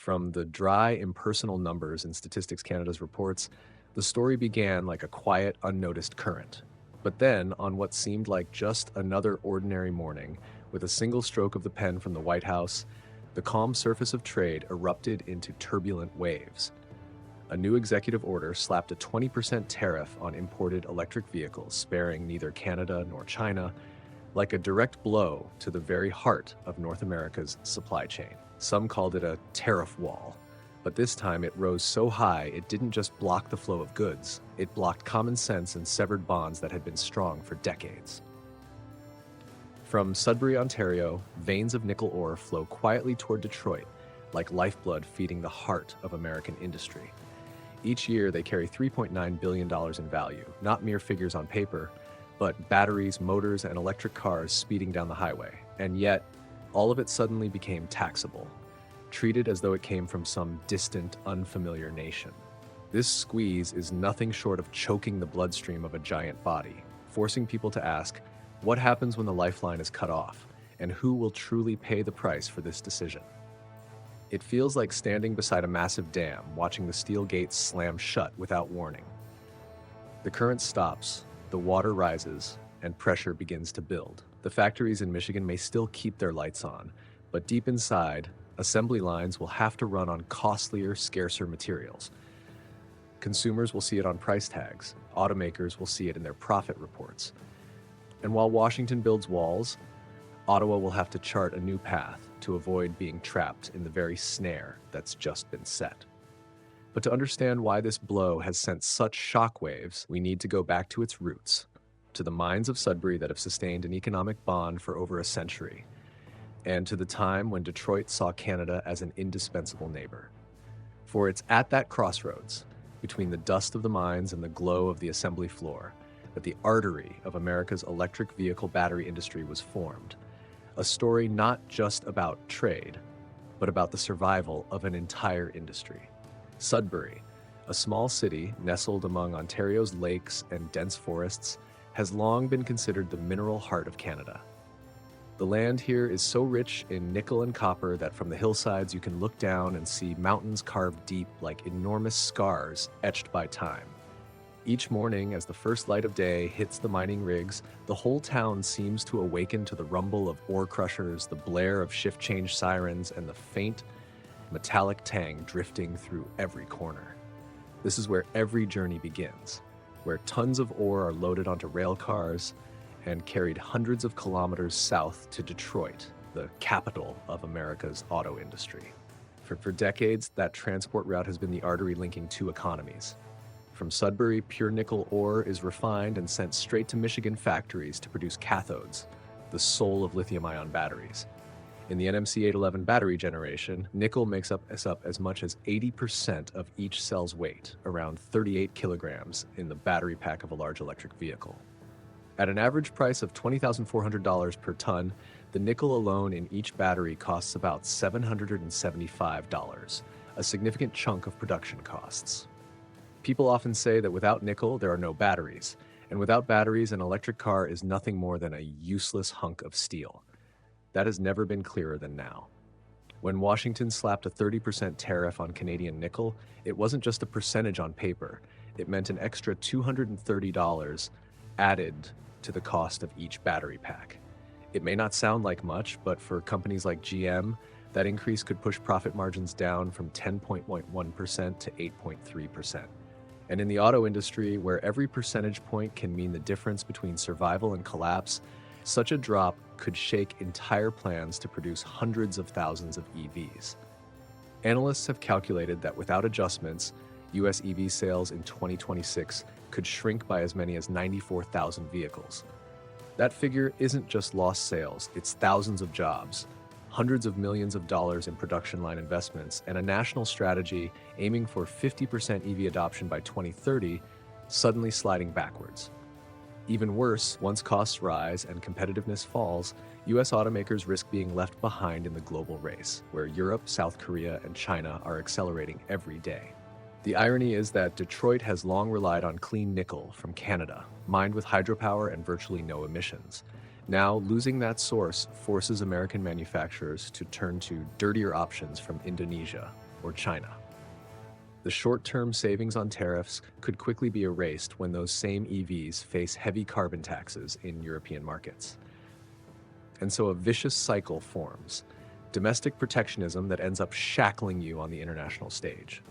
From the dry, impersonal numbers in Statistics Canada's reports, the story began like a quiet, unnoticed current. But then, on what seemed like just another ordinary morning, with a single stroke of the pen from the White House, the calm surface of trade erupted into turbulent waves. A new executive order slapped a 20% tariff on imported electric vehicles, sparing neither Canada nor China, like a direct blow to the very heart of North America's supply chain. Some called it a tariff wall, but this time it rose so high it didn't just block the flow of goods, it blocked common sense and severed bonds that had been strong for decades. From Sudbury, Ontario, veins of nickel ore flow quietly toward Detroit, like lifeblood feeding the heart of American industry. Each year they carry $3.9 billion in value, not mere figures on paper, but batteries, motors, and electric cars speeding down the highway. And yet, all of it suddenly became taxable, treated as though it came from some distant, unfamiliar nation. This squeeze is nothing short of choking the bloodstream of a giant body, forcing people to ask, what happens when the lifeline is cut off, and who will truly pay the price for this decision? It feels like standing beside a massive dam, watching the steel gates slam shut without warning. The current stops, the water rises, and pressure begins to build. The factories in Michigan may still keep their lights on, but deep inside, assembly lines will have to run on costlier, scarcer materials. Consumers will see it on price tags. Automakers will see it in their profit reports. And while Washington builds walls, Ottawa will have to chart a new path to avoid being trapped in the very snare that's just been set. But to understand why this blow has sent such shockwaves, we need to go back to its roots, to the mines of Sudbury that have sustained an economic bond for over a century, and to the time when Detroit saw Canada as an indispensable neighbor. For it's at that crossroads, between the dust of the mines and the glow of the assembly floor, that the artery of America's electric vehicle battery industry was formed. A story not just about trade, but about the survival of an entire industry. Sudbury, a small city nestled among Ontario's lakes and dense forests, has long been considered the mineral heart of Canada. The land here is so rich in nickel and copper that from the hillsides you can look down and see mountains carved deep like enormous scars etched by time. Each morning, as the first light of day hits the mining rigs, the whole town seems to awaken to the rumble of ore crushers, the blare of shift change sirens, and the faint, metallic tang drifting through every corner. This is where every journey begins, where tons of ore are loaded onto rail cars and carried hundreds of kilometers south to Detroit, the capital of America's auto industry. For decades, that transport route has been the artery linking two economies. From Sudbury, pure nickel ore is refined and sent straight to Michigan factories to produce cathodes, the soul of lithium-ion batteries. In the NMC 811 battery generation, nickel makes up as much as 80% of each cell's weight, around 38 kilograms, in the battery pack of a large electric vehicle. At an average price of $20,400 per ton, the nickel alone in each battery costs about $775, a significant chunk of production costs. People often say that without nickel, there are no batteries, and without batteries, an electric car is nothing more than a useless hunk of steel. That has never been clearer than now. When Washington slapped a 30% tariff on Canadian nickel, it wasn't just a percentage on paper. It meant an extra $230 added to the cost of each battery pack. It may not sound like much, but for companies like GM, that increase could push profit margins down from 10.1% to 8.3%. And in the auto industry, where every percentage point can mean the difference between survival and collapse, such a drop could shake entire plans to produce hundreds of thousands of EVs. Analysts have calculated that without adjustments, US EV sales in 2026 could shrink by as many as 94,000 vehicles. That figure isn't just lost sales, it's thousands of jobs, hundreds of millions of dollars in production line investments, and a national strategy aiming for 50% EV adoption by 2030, suddenly sliding backwards. Even worse, once costs rise and competitiveness falls, US automakers risk being left behind in the global race, where Europe, South Korea, and China are accelerating every day. The irony is that Detroit has long relied on clean nickel from Canada, mined with hydropower and virtually no emissions. Now, losing that source forces American manufacturers to turn to dirtier options from Indonesia, or China. The short-term savings on tariffs could quickly be erased when those same EVs face heavy carbon taxes in European markets. And so a vicious cycle forms, domestic protectionism that ends up shackling you on the international stage.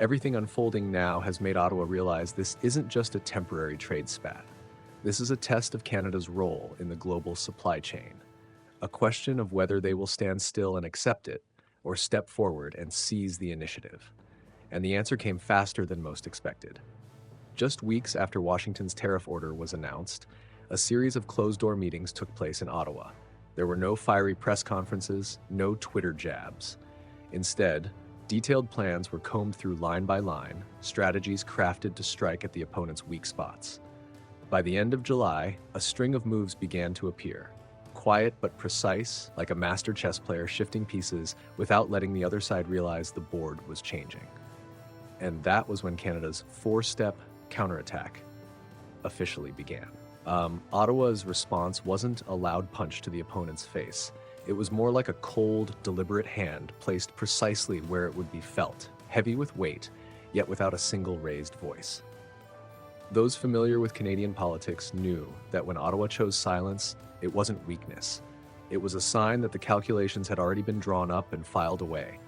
Everything unfolding now has made Ottawa realize this isn't just a temporary trade spat. This is a test of Canada's role in the global supply chain, a question of whether they will stand still and accept it, or step forward and seize the initiative. And the answer came faster than most expected. Just weeks after Washington's tariff order was announced, a series of closed-door meetings took place in Ottawa. There were no fiery press conferences, no Twitter jabs. Instead, detailed plans were combed through line by line, strategies crafted to strike at the opponent's weak spots. By the end of July, a string of moves began to appear. Quiet but precise, like a master chess player shifting pieces without letting the other side realize the board was changing. And that was when Canada's four-step counterattack officially began. Ottawa's response wasn't a loud punch to the opponent's face. It was more like a cold, deliberate hand placed precisely where it would be felt, heavy with weight, yet without a single raised voice. Those familiar with Canadian politics knew that when Ottawa chose silence, it wasn't weakness. It was a sign that the calculations had already been drawn up and filed away,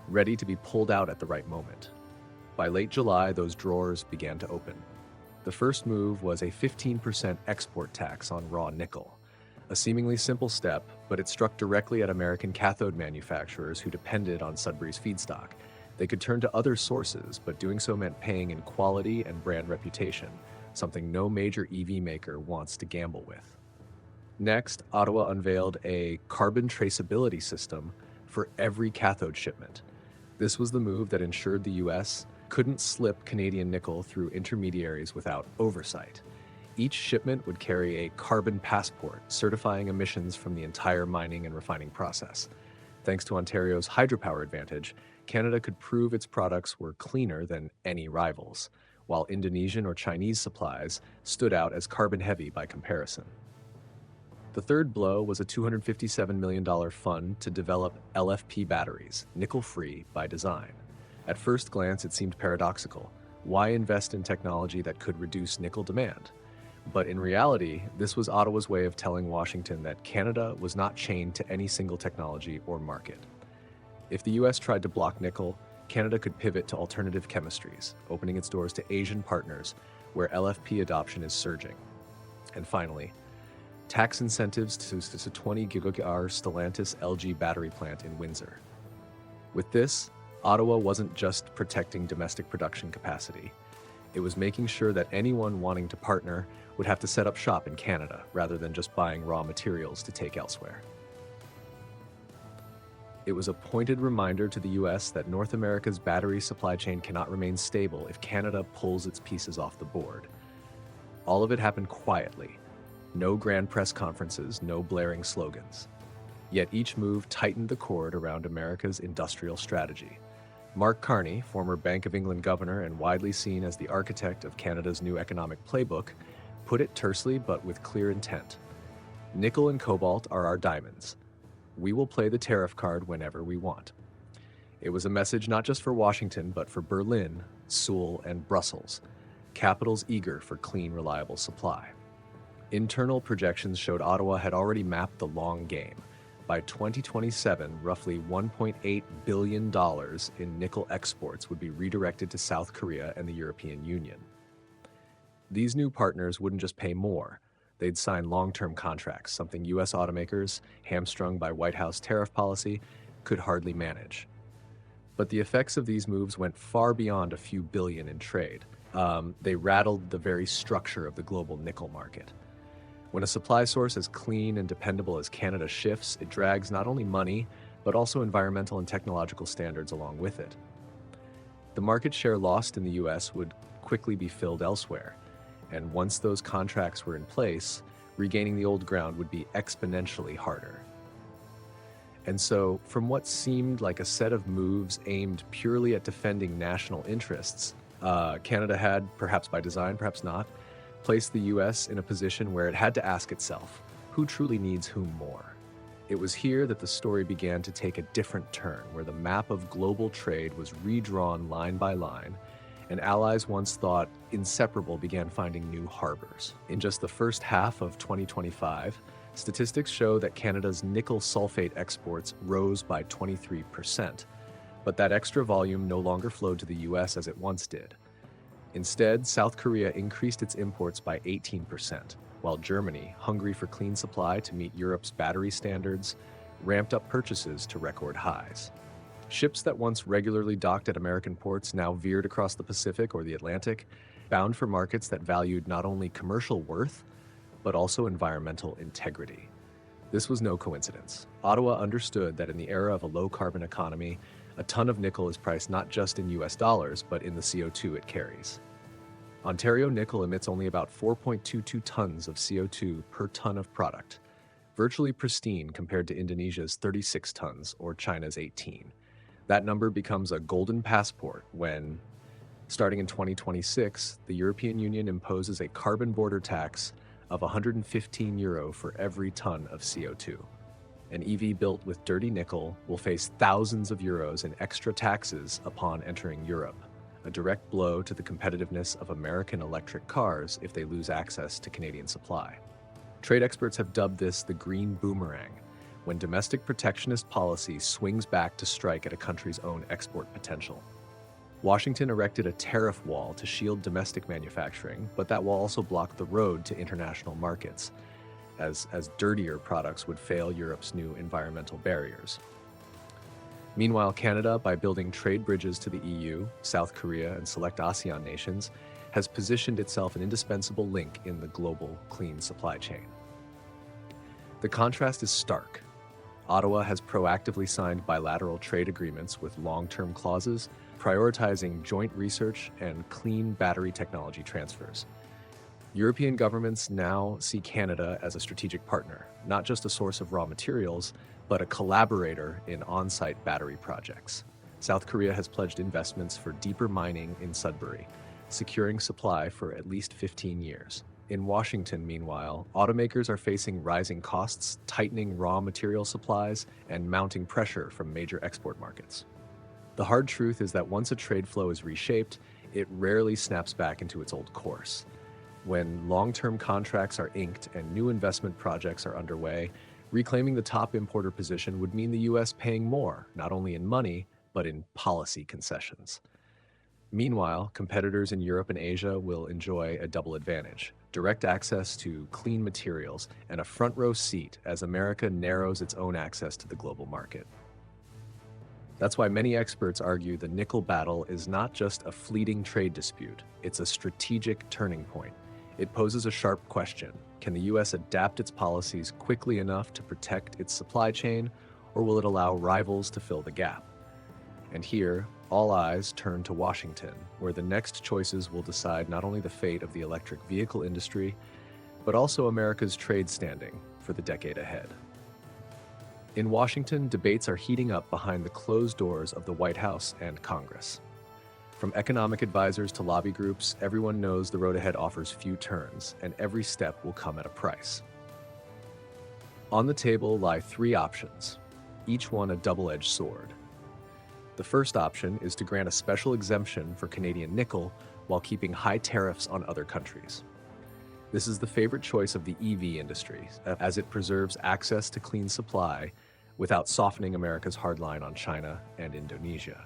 ready to be pulled out at the right moment. By late July, those drawers began to open. The first move was a 15% export tax on raw nickel. A seemingly simple step, but it struck directly at American cathode manufacturers who depended on Sudbury's feedstock. They could turn to other sources, but doing so meant paying in quality and brand reputation, something no major EV maker wants to gamble with. Next, Ottawa unveiled a carbon traceability system for every cathode shipment. This was the move that ensured the U.S. couldn't slip Canadian nickel through intermediaries without oversight. Each shipment would carry a carbon passport certifying emissions from the entire mining and refining process. Thanks to Ontario's hydropower advantage, Canada could prove its products were cleaner than any rivals, while Indonesian or Chinese supplies stood out as carbon-heavy by comparison. The third blow was a $257 million fund to develop LFP batteries, nickel-free by design. At first glance, it seemed paradoxical. Why invest in technology that could reduce nickel demand? But in reality, this was Ottawa's way of telling Washington that Canada was not chained to any single technology or market. If the US tried to block nickel, Canada could pivot to alternative chemistries, opening its doors to Asian partners where LFP adoption is surging. And finally, tax incentives to 20 gigawatt-hour Stellantis LG battery plant in Windsor. With this, Ottawa wasn't just protecting domestic production capacity. It was making sure that anyone wanting to partner would have to set up shop in Canada rather than just buying raw materials to take elsewhere. It was a pointed reminder to the US that North America's battery supply chain cannot remain stable if Canada pulls its pieces off the board. All of it happened quietly. No grand press conferences, no blaring slogans. Yet each move tightened the cord around America's industrial strategy. Mark Carney, former Bank of England governor and widely seen as the architect of Canada's new economic playbook, put it tersely but with clear intent. Nickel and cobalt are our diamonds. We will play the tariff card whenever we want. It was a message not just for Washington, but for Berlin, Seoul, and Brussels, capitals eager for clean, reliable supply. Internal projections showed Ottawa had already mapped the long game. By 2027, roughly $1.8 billion in nickel exports would be redirected to South Korea and the European Union. These new partners wouldn't just pay more. They'd sign long-term contracts, something U.S. automakers, hamstrung by White House tariff policy, could hardly manage. But the effects of these moves went far beyond a few billion in trade. They rattled the very structure of the global nickel market. When a supply source as clean and dependable as Canada shifts, it drags not only money, but also environmental and technological standards along with it. The market share lost in the US would quickly be filled elsewhere, and once those contracts were in place, regaining the old ground would be exponentially harder. And so, from what seemed like a set of moves aimed purely at defending national interests, Canada had, perhaps by design, perhaps not, placed the US in a position where it had to ask itself, who truly needs whom more? It was here that the story began to take a different turn, where the map of global trade was redrawn line by line, and allies once thought inseparable began finding new harbors. In just the first half of 2025, statistics show that Canada's nickel sulfate exports rose by 23%, but that extra volume no longer flowed to the US as it once did. Instead, South Korea increased its imports by 18%, while Germany, hungry for clean supply to meet Europe's battery standards, ramped up purchases to record highs. Ships that once regularly docked at American ports now veered across the Pacific or the Atlantic, bound for markets that valued not only commercial worth, but also environmental integrity. This was no coincidence. Ottawa understood that in the era of a low-carbon economy, a ton of nickel is priced not just in US dollars, but in the CO2 it carries. Ontario nickel emits only about 4.22 tons of CO2 per ton of product, virtually pristine compared to Indonesia's 36 tons or China's 18. That number becomes a golden passport when, starting in 2026, the European Union imposes a carbon border tax of €115 for every ton of CO2. An EV built with dirty nickel will face thousands of euros in extra taxes upon entering Europe, a direct blow to the competitiveness of American electric cars if they lose access to Canadian supply. Trade experts have dubbed this the green boomerang, when domestic protectionist policy swings back to strike at a country's own export potential. Washington erected a tariff wall to shield domestic manufacturing, but that wall also blocked the road to international markets, as dirtier products would fail Europe's new environmental barriers. Meanwhile, Canada, by building trade bridges to the EU, South Korea, and select ASEAN nations, has positioned itself an indispensable link in the global clean supply chain. The contrast is stark. Ottawa has proactively signed bilateral trade agreements with long-term clauses, prioritizing joint research and clean battery technology transfers. European governments now see Canada as a strategic partner, not just a source of raw materials, but a collaborator in on-site battery projects. South Korea has pledged investments for deeper mining in Sudbury, securing supply for at least 15 years. In Washington, meanwhile, automakers are facing rising costs, tightening raw material supplies, and mounting pressure from major export markets. The hard truth is that once a trade flow is reshaped, it rarely snaps back into its old course. When long-term contracts are inked and new investment projects are underway, reclaiming the top importer position would mean the US paying more, not only in money, but in policy concessions. Meanwhile, competitors in Europe and Asia will enjoy a double advantage: direct access to clean materials and a front-row seat as America narrows its own access to the global market. That's why many experts argue the nickel battle is not just a fleeting trade dispute, it's a strategic turning point. It poses a sharp question: can the US adapt its policies quickly enough to protect its supply chain, or will it allow rivals to fill the gap? And here, all eyes turn to Washington, where the next choices will decide not only the fate of the electric vehicle industry, but also America's trade standing for the decade ahead. In Washington, debates are heating up behind the closed doors of the White House and Congress. From economic advisors to lobby groups, everyone knows the road ahead offers few turns, and every step will come at a price. On the table lie three options, each one a double-edged sword. The first option is to grant a special exemption for Canadian nickel while keeping high tariffs on other countries. This is the favorite choice of the EV industry, as it preserves access to clean supply without softening America's hardline on China and Indonesia.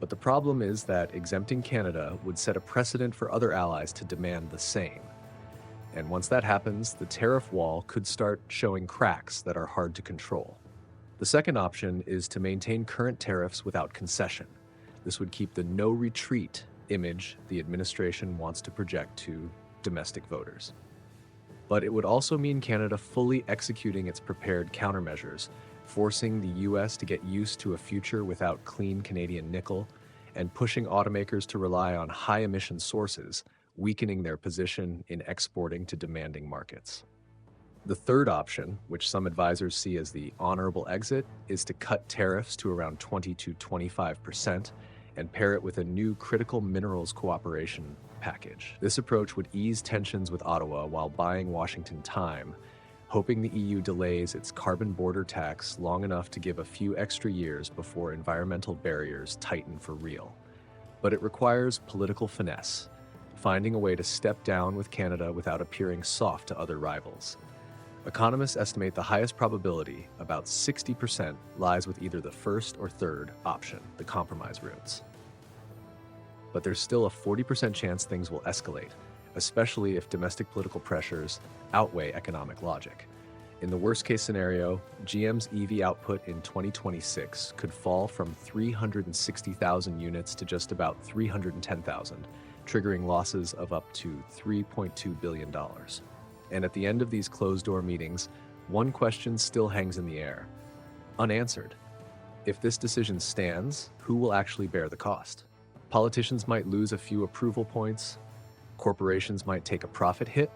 But the problem is that exempting Canada would set a precedent for other allies to demand the same. And once that happens, the tariff wall could start showing cracks that are hard to control. The second option is to maintain current tariffs without concession. This would keep the no retreat image the administration wants to project to domestic voters. But it would also mean Canada fully executing its prepared countermeasures, forcing the US to get used to a future without clean Canadian nickel, and pushing automakers to rely on high-emission sources, weakening their position in exporting to demanding markets. The third option, which some advisors see as the honorable exit, is to cut tariffs to around 20 to 25% and pair it with a new critical minerals cooperation package. This approach would ease tensions with Ottawa while buying Washington time, hoping the EU delays its carbon border tax long enough to give a few extra years before environmental barriers tighten for real. But it requires political finesse, finding a way to step down with Canada without appearing soft to other rivals. Economists estimate the highest probability, about 60%, lies with either the first or third option, the compromise routes. But there's still a 40% chance things will escalate, especially if domestic political pressures outweigh economic logic. In the worst-case scenario, GM's EV output in 2026 could fall from 360,000 units to just about 310,000, triggering losses of up to $3.2 billion. And at the end of these closed-door meetings, one question still hangs in the air, unanswered. If this decision stands, who will actually bear the cost? Politicians might lose a few approval points, corporations might take a profit hit,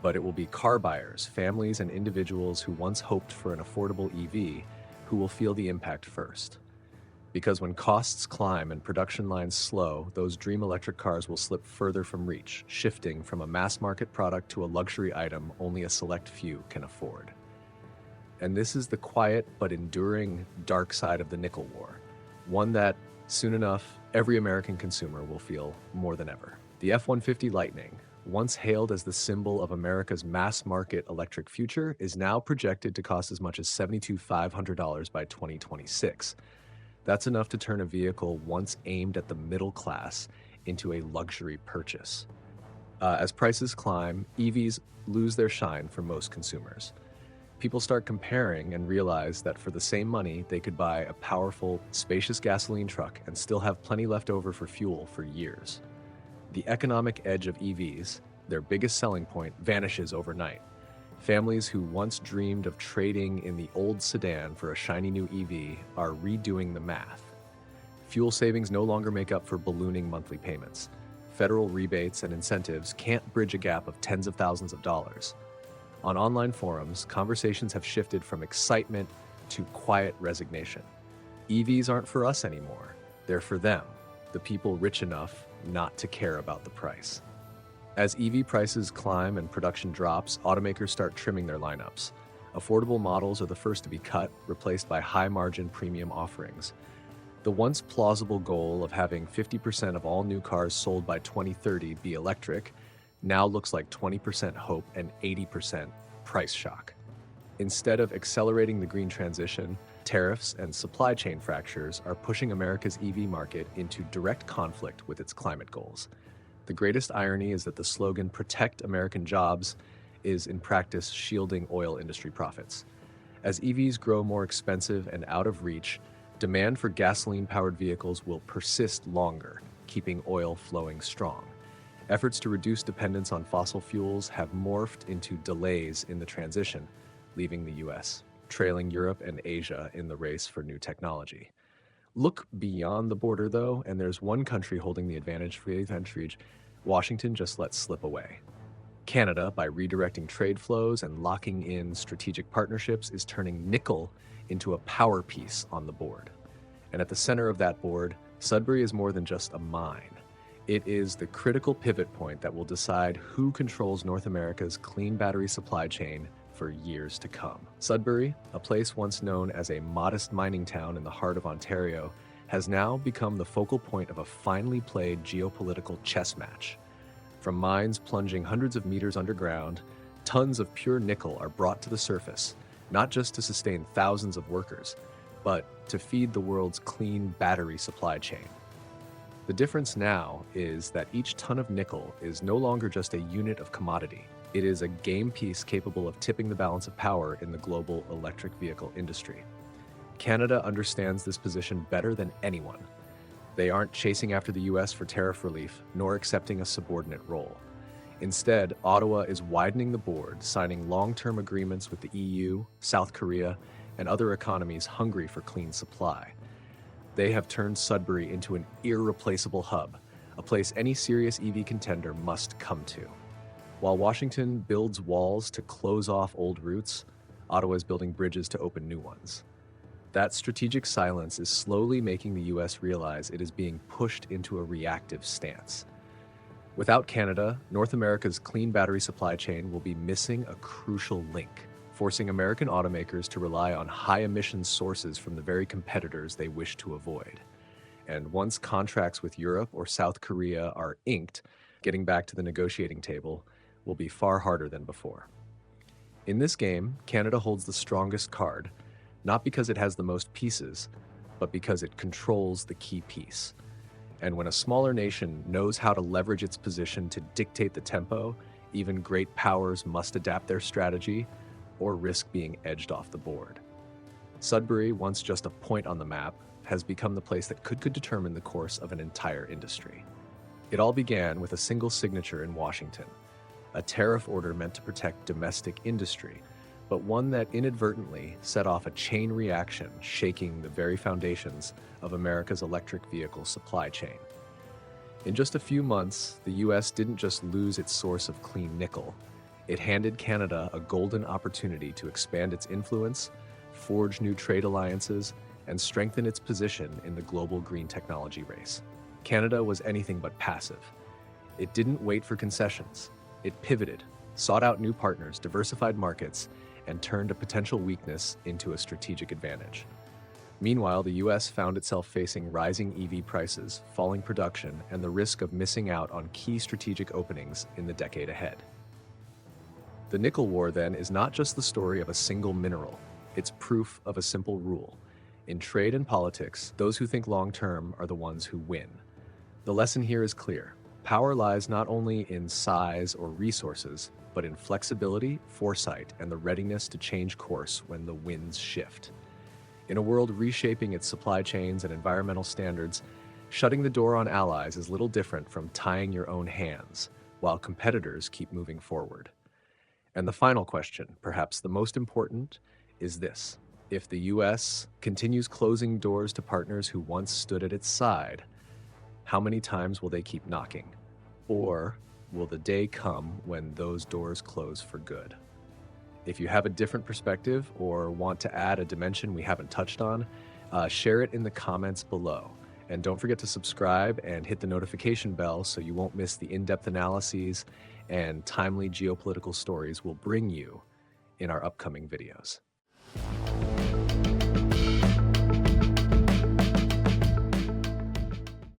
but it will be car buyers, families, and individuals who once hoped for an affordable EV who will feel the impact first. Because when costs climb and production lines slow, those dream electric cars will slip further from reach, shifting from a mass-market product to a luxury item only a select few can afford. And this is the quiet but enduring dark side of the nickel war, one that, soon enough, every American consumer will feel more than ever. The F-150 Lightning, once hailed as the symbol of America's mass-market electric future, is now projected to cost as much as $72,500 by 2026. That's enough to turn a vehicle once aimed at the middle class into a luxury purchase. As prices climb, EVs lose their shine for most consumers. People start comparing and realize that for the same money, they could buy a powerful, spacious gasoline truck and still have plenty left over for fuel for years. The economic edge of EVs, their biggest selling point, vanishes overnight. Families who once dreamed of trading in the old sedan for a shiny new EV are redoing the math. Fuel savings no longer make up for ballooning monthly payments. Federal rebates and incentives can't bridge a gap of tens of thousands of dollars. On online forums, conversations have shifted from excitement to quiet resignation. EVs aren't for us anymore. They're for them, the people rich enough not to care about the price. As EV prices climb and production drops, automakers start trimming their lineups. Affordable models are the first to be cut, replaced by high-margin premium offerings. The once plausible goal of having 50% of all new cars sold by 2030 be electric now looks like 20% hope and 80% price shock. Instead of accelerating the green transition, tariffs and supply chain fractures are pushing America's EV market into direct conflict with its climate goals. The greatest irony is that the slogan "Protect American Jobs" is in practice shielding oil industry profits. As EVs grow more expensive and out of reach, demand for gasoline-powered vehicles will persist longer, keeping oil flowing strong. Efforts to reduce dependence on fossil fuels have morphed into delays in the transition, leaving the US, trailing Europe and Asia in the race for new technology. Look beyond the border, though, and there's one country holding the advantage for EVFuture Washington just let slip away. Canada, by redirecting trade flows and locking in strategic partnerships, is turning nickel into a power piece on the board. And at the center of that board, Sudbury is more than just a mine. It is the critical pivot point that will decide who controls North America's clean battery supply chain for years to come. Sudbury, a place once known as a modest mining town in the heart of Ontario, has now become the focal point of a finely played geopolitical chess match. From mines plunging hundreds of meters underground, tons of pure nickel are brought to the surface, not just to sustain thousands of workers, but to feed the world's clean battery supply chain. The difference now is that each ton of nickel is no longer just a unit of commodity. It is a game piece capable of tipping the balance of power in the global electric vehicle industry. Canada understands this position better than anyone. They aren't chasing after the US for tariff relief, nor accepting a subordinate role. Instead, Ottawa is widening the board, signing long-term agreements with the EU, South Korea, and other economies hungry for clean supply. They have turned Sudbury into an irreplaceable hub, a place any serious EV contender must come to. While Washington builds walls to close off old routes, Ottawa is building bridges to open new ones. That strategic silence is slowly making the US realize it is being pushed into a reactive stance. Without Canada, North America's clean battery supply chain will be missing a crucial link, forcing American automakers to rely on high-emission sources from the very competitors they wish to avoid. And once contracts with Europe or South Korea are inked, getting back to the negotiating table will be far harder than before. In this game, Canada holds the strongest card, not because it has the most pieces, but because it controls the key piece. And when a smaller nation knows how to leverage its position to dictate the tempo, even great powers must adapt their strategy or risk being edged off the board. Sudbury, once just a point on the map, has become the place that could determine the course of an entire industry. It all began with a single signature in Washington, a tariff order meant to protect domestic industry, but one that inadvertently set off a chain reaction shaking the very foundations of America's electric vehicle supply chain. In just a few months, the US didn't just lose its source of clean nickel, it handed Canada a golden opportunity to expand its influence, forge new trade alliances, and strengthen its position in the global green technology race. Canada was anything but passive. It didn't wait for concessions. It pivoted, sought out new partners, diversified markets, and turned a potential weakness into a strategic advantage. Meanwhile, the US found itself facing rising EV prices, falling production, and the risk of missing out on key strategic openings in the decade ahead. The nickel war, then, is not just the story of a single mineral. It's proof of a simple rule. In trade and politics, those who think long-term are the ones who win. The lesson here is clear. Power lies not only in size or resources, but in flexibility, foresight, and the readiness to change course when the winds shift. In a world reshaping its supply chains and environmental standards, shutting the door on allies is little different from tying your own hands, while competitors keep moving forward. And the final question, perhaps the most important, is this. If the US continues closing doors to partners who once stood at its side, how many times will they keep knocking? Or will the day come when those doors close for good? If you have a different perspective or want to add a dimension we haven't touched on, share it in the comments below. And don't forget to subscribe and hit the notification bell so you won't miss the in-depth analyses and timely geopolitical stories we'll bring you in our upcoming videos.